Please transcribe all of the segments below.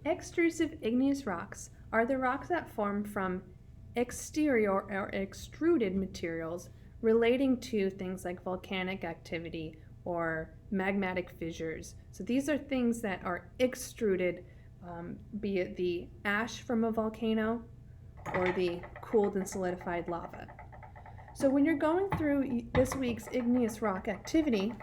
Extrusive igneous rocks are the rocks that form from exterior or extruded materials relating to things like volcanic activity or magmatic fissures. So these are things that are extruded, be it the ash from a volcano or the cooled and solidified lava. So when you're going through this week's igneous rock activity,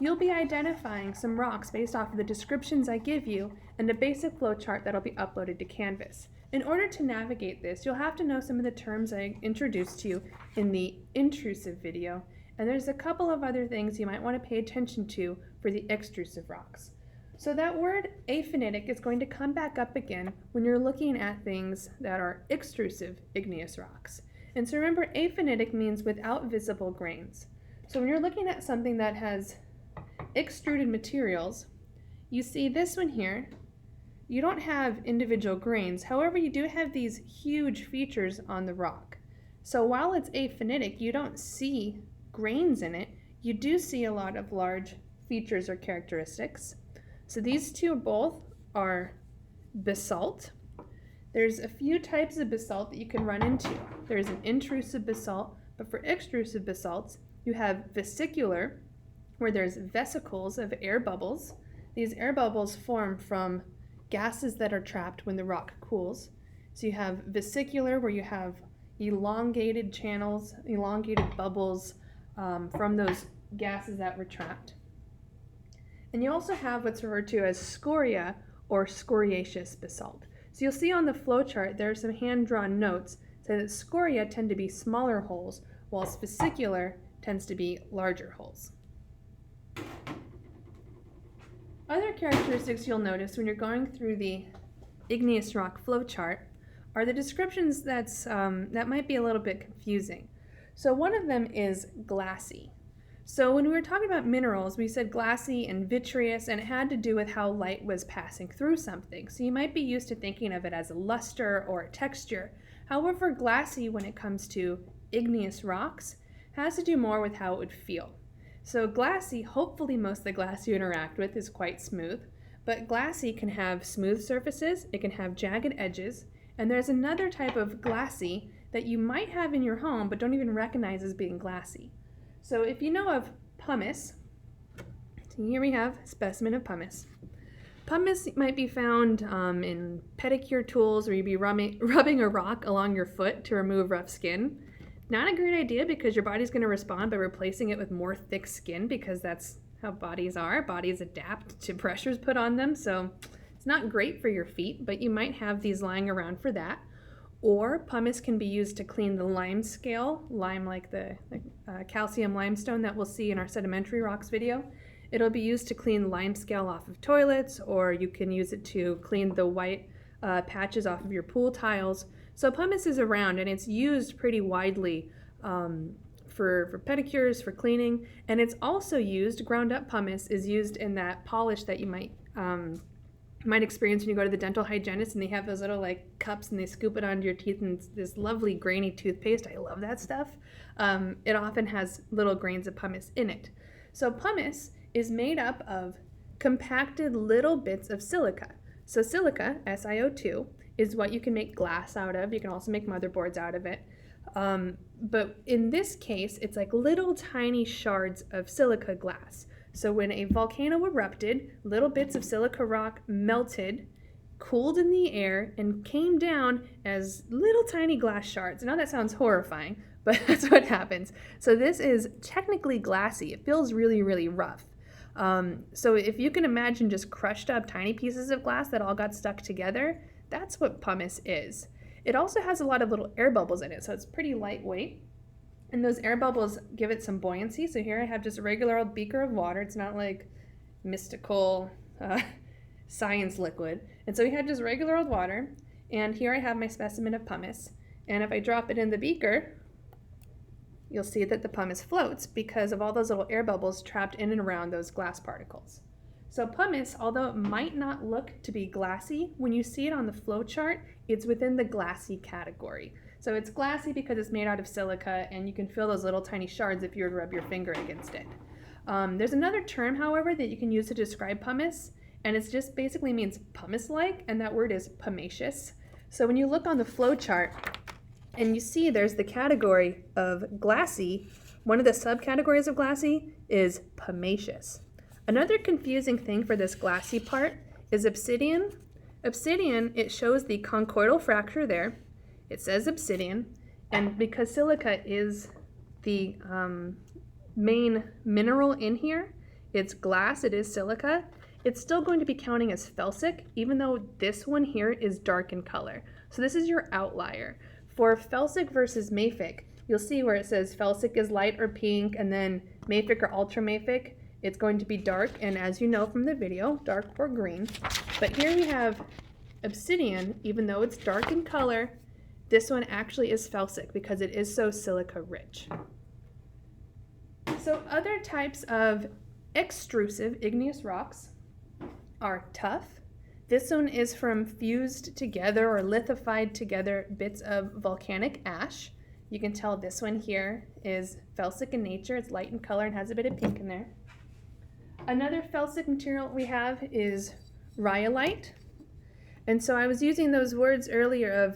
you'll be identifying some rocks based off of the descriptions I give you and a basic flowchart that'll be uploaded to Canvas. In order to navigate this, you'll have to know some of the terms I introduced to you in the intrusive video, and there's a couple of other things you might want to pay attention to for the extrusive rocks. So that word aphanitic is going to come back up again when you're looking at things that are extrusive igneous rocks. And so remember, aphanitic means without visible grains. So when you're looking at something that has extruded materials, you see this one here, you don't have individual grains. However, you do have these huge features on the rock. So while it's aphanitic, you don't see grains in it. You do see a lot of large features or characteristics. So these two both are basalt. There's a few types of basalt that you can run into. There's an intrusive basalt, but for extrusive basalts, you have vesicular, where there's vesicles of air bubbles. These air bubbles form from gases that are trapped when the rock cools. So you have vesicular, where you have elongated channels, elongated bubbles from those gases that were trapped. And you also have what's referred to as scoria or scoriaceous basalt. So you'll see on the flowchart there are some hand-drawn notes saying that scoria tend to be smaller holes, while vesicular tends to be larger holes. Other characteristics you'll notice when you're going through the igneous rock flowchart are the descriptions that might be a little bit confusing. So one of them is glassy. So when we were talking about minerals, we said glassy and vitreous, and it had to do with how light was passing through something. So you might be used to thinking of it as a luster or a texture. However, glassy, when it comes to igneous rocks, has to do more with how it would feel. So glassy, hopefully most of the glass you interact with is quite smooth, but glassy can have smooth surfaces, it can have jagged edges, and there's another type of glassy that you might have in your home but don't even recognize as being glassy. So if you know of pumice, so here we have a specimen of pumice. Pumice might be found in pedicure tools, where you'd be rubbing a rock along your foot to remove rough skin. Not a great idea, because your body's going to respond by replacing it with more thick skin, because that's how bodies are. Bodies adapt to pressures put on them, so it's not great for your feet, but you might have these lying around for that. Or pumice can be used to clean the lime scale, lime like the calcium limestone that we'll see in our sedimentary rocks video. It'll be used to clean lime scale off of toilets, or you can use it to clean the white patches off of your pool tiles. So pumice is around, and it's used pretty widely for pedicures, for cleaning, and it's also used, ground up pumice is used in that polish that you might experience when you go to the dental hygienist and they have those little like cups and they scoop it onto your teeth, and it's this lovely grainy toothpaste. I love that stuff. It often has little grains of pumice in it. So pumice is made up of compacted little bits of silica. So silica, SiO2, is what you can make glass out of. You can also make motherboards out of it. But in this case, it's like little tiny shards of silica glass. So when a volcano erupted, little bits of silica rock melted, cooled in the air, and came down as little tiny glass shards. I know that sounds horrifying, but that's what happens. So this is technically glassy. It feels really, really rough. So if you can imagine just crushed up tiny pieces of glass that all got stuck together, that's what pumice is. It also has a lot of little air bubbles in it, so it's pretty lightweight. And those air bubbles give it some buoyancy. So here I have just a regular old beaker of water. It's not like mystical science liquid. And so we had just regular old water. And here I have my specimen of pumice. And if I drop it in the beaker, you'll see that the pumice floats because of all those little air bubbles trapped in and around those glass particles. So pumice, although it might not look to be glassy, when you see it on the flowchart, it's within the glassy category. So it's glassy because it's made out of silica, and you can feel those little tiny shards if you were to rub your finger against it. There's another term, however, that you can use to describe pumice, and it just basically means pumice-like, and that word is pumiceous. So when you look on the flow chart and you see there's the category of glassy, one of the subcategories of glassy is pumiceous. Another confusing thing for this glassy part is obsidian. Obsidian, it shows the conchoidal fracture there. It says obsidian, and because silica is the main mineral in here, it's glass, it is silica, it's still going to be counting as felsic, even though this one here is dark in color. So this is your outlier. For felsic versus mafic, you'll see where it says felsic is light or pink, and then mafic or ultramafic, it's going to be dark, and as you know from the video, dark or green. But here we have obsidian, even though it's dark in color, this one actually is felsic because it is so silica rich. So other types of extrusive igneous rocks are tuff. This one is from fused together or lithified together bits of volcanic ash. You can tell this one here is felsic in nature. It's light in color and has a bit of pink in there. Another felsic material we have is rhyolite. And so I was using those words earlier of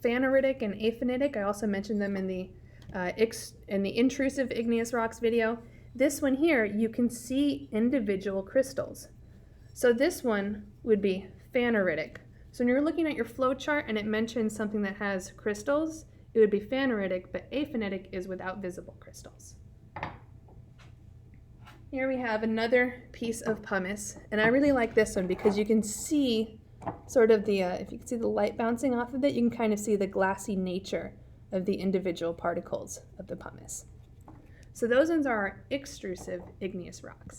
phaneritic and aphanitic. I also mentioned them in the intrusive igneous rocks video. This one here, you can see individual crystals. So this one would be phaneritic. So when you're looking at your flow chart and it mentions something that has crystals, it would be phaneritic, but aphanitic is without visible crystals. Here we have another piece of pumice, and I really like this one because you can see sort of the, if you can see the light bouncing off of it, you can kind of see the glassy nature of the individual particles of the pumice. So those ones are our extrusive igneous rocks.